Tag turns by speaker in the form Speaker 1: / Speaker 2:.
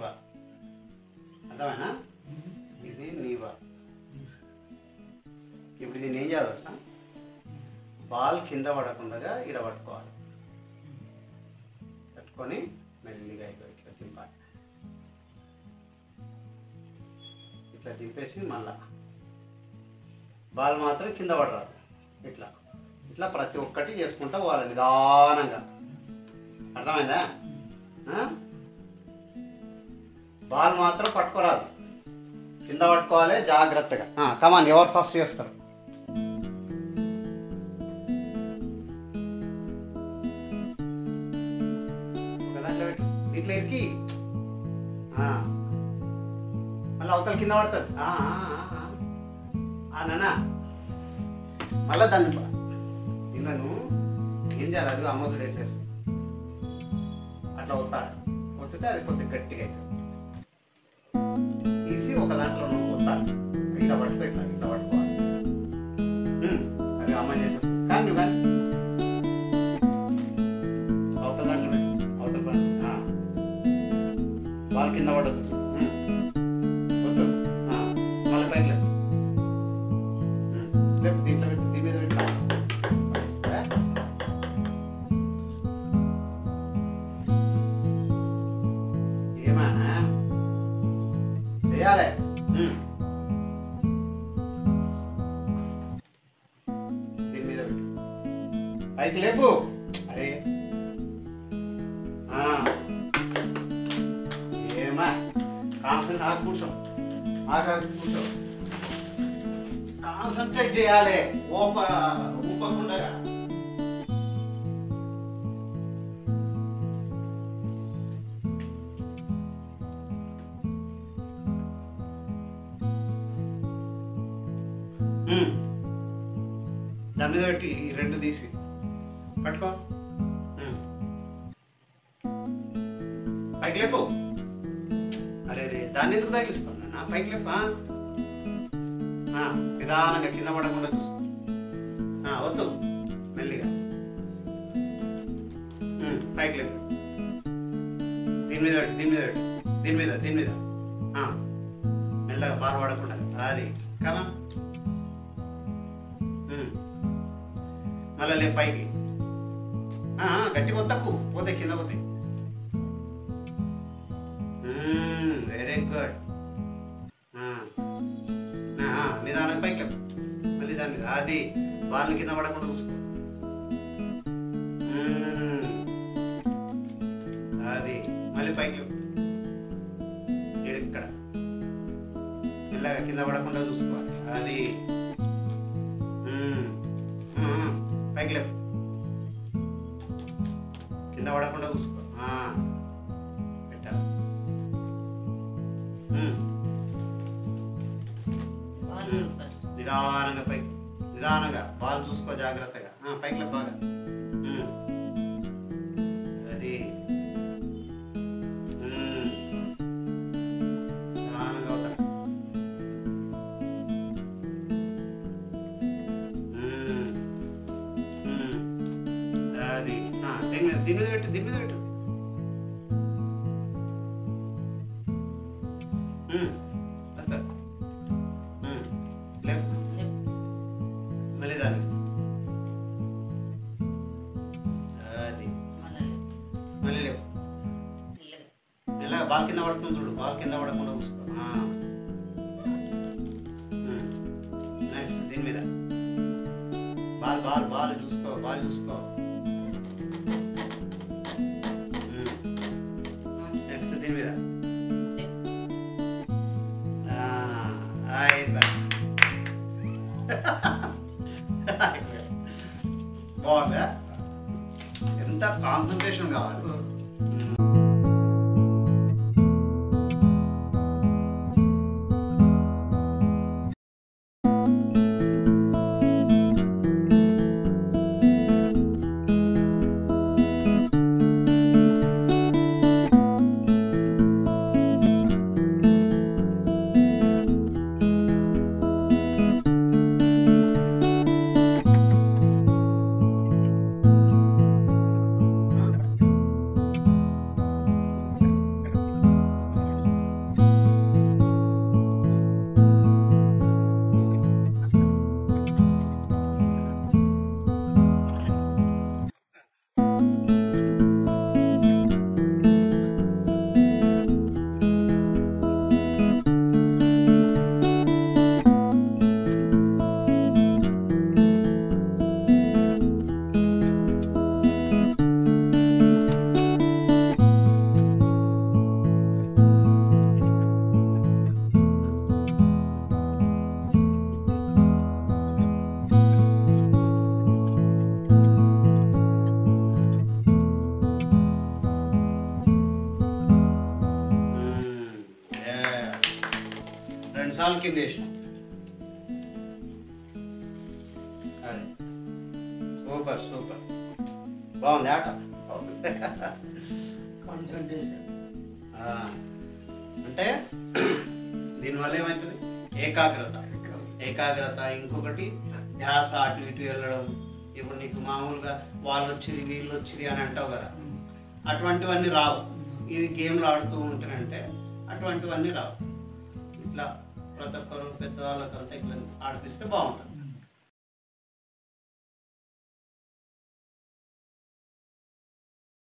Speaker 1: Ball. అర్థమైనా? ఇది నీ బాల్. ఇప్పుడు దీన్ని ఏం చేయాలి తెలుసా? బాల్ కింద పడకుండా ఈడ పట్టుకోవాలి. పట్టుకొని మెల్లిగా ఇట్లా దింపాలి. ఇట్లా దింపేసి మళ్ళా బాల్ మాత్రం కింద పడరాదు. ఇట్లా ఇట్లా ప్రతి ఒక్కటి చేసుకుంటా పోవాలి నిదానంగా. అర్థమైందా? బాల్ మాత్రం పట్టుకోరాదు, కింద పట్టుకోవాలి జాగ్రత్తగా. కమాన్, ఎవరు ఫస్ట్ చేస్తారు? ఒక దాంట్లో పెట్టు, ఇట్లా ఇరికి మళ్ళీ అవతల కింద పడుతుంది. నానా మళ్ళీ దాన్ని ఇళ్ళను ఏం చేయాలి? అది అమ్మసుడు ఎట్లా వేస్తుంది అట్లా ఒత్తాలి. ఒత్తితే అది కొద్దిగా గట్టిగా అవుతుంది. తీసి ఒక దాంట్లో నువ్వు ఒత్తాలి. ఇట్లా పట్టుకో, ఇట్లా ఇట్లా పట్టుకోవాలి. అది అమ్మ చేసేస్తుంది. కానీ నువ్వు కానీ అవతల దాంట్లో పెట్టు, అవతల బాల్ కింద పడద్దు. వద్దు, మళ్ళీ పైకి లేపు. లేపు దీంట్లో పెట్టు, దీని మీద పెట్టు. ఏమన్నా చేయాలి. దీని మీద పెట్టు, పైకి లేపు. అరే ఏమా కాన్సన్ట్రేట్ కూర్చో, కూర్చో. కాన్సన్ట్రేట్ చేయాలి, ఊపకుండా. దాని మీద పెట్టి ఈ రెండు తీసి పట్టుకో. పైకి లేపు. అరే రే, దాన్ని ఎందుకు తగిలిస్తాను నా? పైకి లేపు. నిదానంగా కింద పడకుండా చూసుకో. వద్దు, మెల్లిగా పైకి లేపు. దీని మీద పెట్టు, దీని మీద పెట్టు, దీని మీద, దీని మీద. మెల్లగా బాగా పడకుండా. అది కదా. మళ్ళీ లేపు పైకి. గట్టిగా వద్దకు, పోతే కింద పోతాయి. Very good. నిదానంగా పైకి లేపు. మళ్ళీ దాని మీద అది బాల్ని కింద పడకుండా చూసుకో. అది మళ్ళీ పైకి లేపు. ఇక్కడ మెల్లగా కింద పడకుండా చూసుకోవాలి. అది పైకి లేపు, కింద పడకుండా చూసుకో. పెట్టాలి. నిదానంగా పైకి, నిదానంగా బాల్ చూసుకో జాగ్రత్తగా. పైకి లేపు బాగా. అది నిదానంగా అవుతా. అది దీని మీద పెట్టు, దీని మీద పెట్టు. లేపు, మళ్ళీ దాన్ని. అది మళ్ళీ లేపు. మెల్లగా బాల్ కింద పడుతుంది చూడు, బాల్ కింద పడకుండా చూసుకో. నెక్స్ట్ దీని మీద బాల్ బాల్ బాల్ చూసుకో, బాల్ చూసుకో. నెక్స్ట్ దీని మీద. బాగుందా? ఎంత కాన్సన్ట్రేషన్ కావాలి. 2 కింద వేసినాం. అది సూపర్ సూపర్, బాగుంది ఆట. అంటే దీనివల్ల ఏమవుతుంది, ఏకాగ్రత, ఇంకొకటి ధ్యాస అటు ఇటు వెళ్ళడం. ఇప్పుడు నీకు మామూలుగా వాళ్ళు వచ్చిరి వీళ్ళు వచ్చిరి అని అంటావు కదా, అటువంటివన్నీ రావు. ఇది గేమ్లు ఆడుతూ ఉంటేనంటే అటువంటివన్నీ రావు. ఇట్లా ప్రతి ఒక్కరు పెద్దవాళ్ళకంతా ఇట్లా ఆడిపిస్తే బాగుంటుంది.